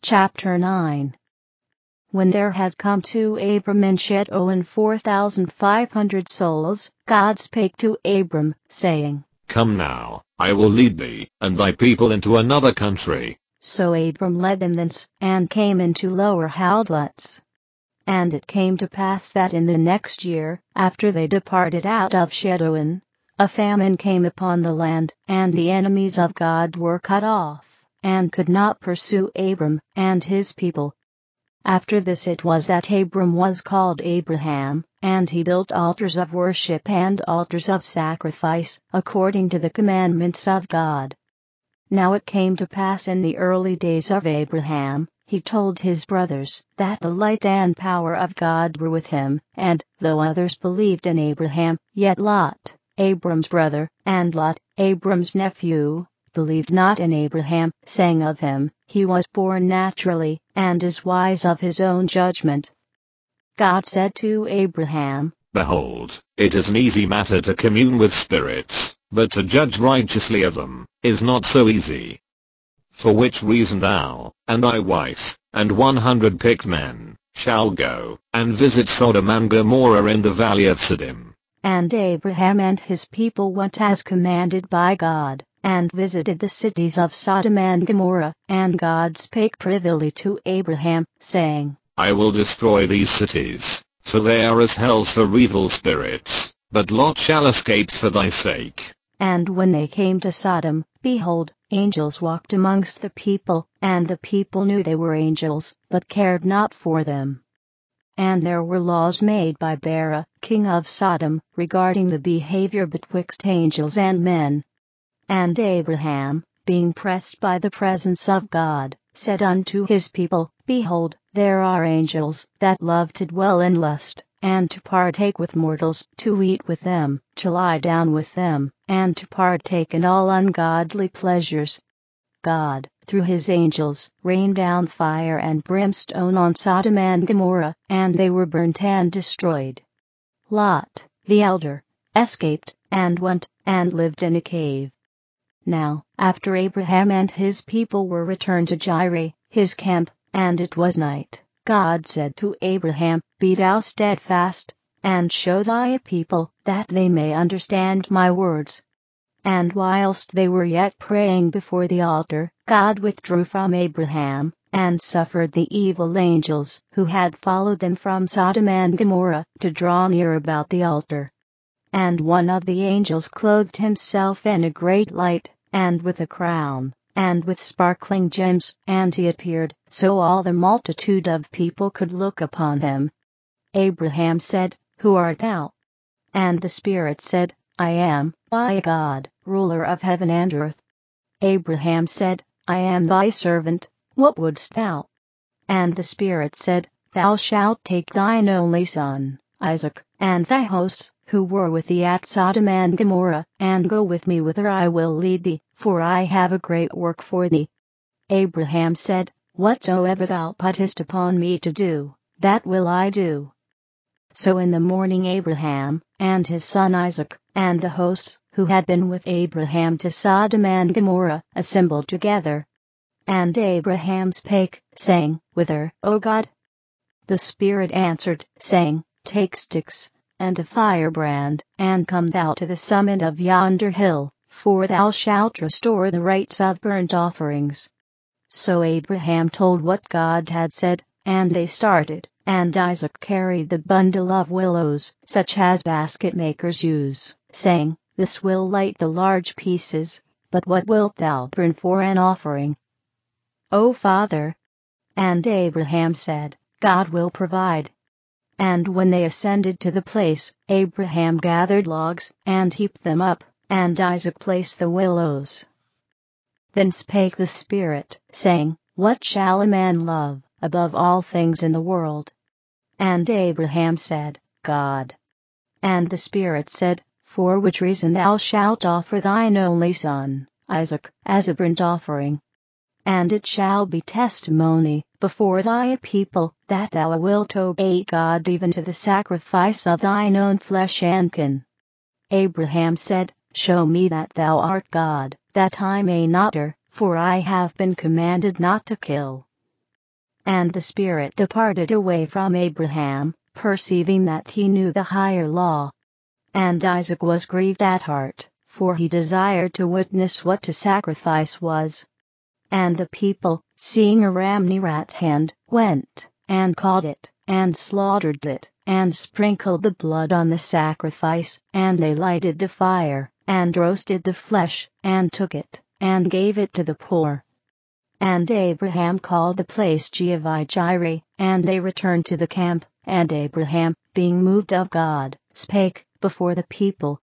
Chapter 9. When there had come to Abram in Chedon 4,500 souls, God spake to Abram, saying, Come now, I will lead thee, and thy people into another country. So Abram led them thence, and came into Lower Haldlets. And it came to pass that in the next year, after they departed out of Chedon, a famine came upon the land, and the enemies of God were cut off, and could not pursue Abram and his people. After this it was that Abram was called Abraham, and he built altars of worship and altars of sacrifice, according to the commandments of God. Now it came to pass in the early days of Abraham, he told his brothers that the light and power of God were with him, and, though others believed in Abraham, yet Lot, Abram's brother, and Lot, Abram's nephew, believed not in Abraham, saying of him, he was born naturally, and is wise of his own judgment. God said to Abraham, Behold, it is an easy matter to commune with spirits, but to judge righteously of them is not so easy. For which reason thou, and thy wife, and 100 picked men, shall go, and visit Sodom and Gomorrah in the valley of Siddim. And Abraham and his people went as commanded by God, and visited the cities of Sodom and Gomorrah, and God spake privily to Abraham, saying, I will destroy these cities, for they are as hells for evil spirits, but Lot shall escape for thy sake. And when they came to Sodom, behold, angels walked amongst the people, and the people knew they were angels, but cared not for them. And there were laws made by Bera, king of Sodom, regarding the behavior betwixt angels and men. And Abraham, being pressed by the presence of God, said unto his people, Behold, there are angels that love to dwell in lust, and to partake with mortals, to eat with them, to lie down with them, and to partake in all ungodly pleasures. God, through his angels, rained down fire and brimstone on Sodom and Gomorrah, and they were burnt and destroyed. Lot, the elder, escaped, and went, and lived in a cave. Now, after Abraham and his people were returned to Jireh, his camp, and it was night, God said to Abraham, Be thou steadfast, and show thy people, that they may understand my words. And whilst they were yet praying before the altar, God withdrew from Abraham, and suffered the evil angels, who had followed them from Sodom and Gomorrah, to draw near about the altar. And one of the angels clothed himself in a great light, and with a crown, and with sparkling gems, and he appeared, so all the multitude of people could look upon him. Abraham said, Who art thou? And the Spirit said, I am, by God, ruler of heaven and earth. Abraham said, I am thy servant, what wouldst thou? And the Spirit said, Thou shalt take thine only son, Isaac, and thy hosts, who were with thee at Sodom and Gomorrah, and go with me whither I will lead thee, for I have a great work for thee. Abraham said, Whatsoever thou puttest upon me to do, that will I do. So in the morning Abraham, and his son Isaac, and the hosts, who had been with Abraham to Sodom and Gomorrah, assembled together. And Abraham spake, saying, Whither, O God? The Spirit answered, saying, Take sticks, and a firebrand, and come thou to the summit of yonder hill, for thou shalt restore the rites of burnt offerings. So Abraham told what God had said, and they started. And Isaac carried the bundle of willows, such as basket makers use, saying, This will light the large pieces, but what wilt thou burn for an offering? O Father. And Abraham said, God will provide. And when they ascended to the place, Abraham gathered logs, and heaped them up, and Isaac placed the willows. Then spake the Spirit, saying, What shall a man love, above all things in the world? And Abraham said, God. And the Spirit said, For which reason thou shalt offer thine only son, Isaac, as a burnt offering. And it shall be testimony before thy people, that thou wilt obey God even to the sacrifice of thine own flesh and kin. Abraham said, Show me that thou art God, that I may not err, for I have been commanded not to kill. And the Spirit departed away from Abraham, perceiving that he knew the higher law. And Isaac was grieved at heart, for he desired to witness what to sacrifice was. And the people, seeing a ram near at hand, went, and caught it, and slaughtered it, and sprinkled the blood on the sacrifice, and they lighted the fire, and roasted the flesh, and took it, and gave it to the poor. And Abraham called the place Jehovah-Jireh, and they returned to the camp, and Abraham, being moved of God, spake before the people,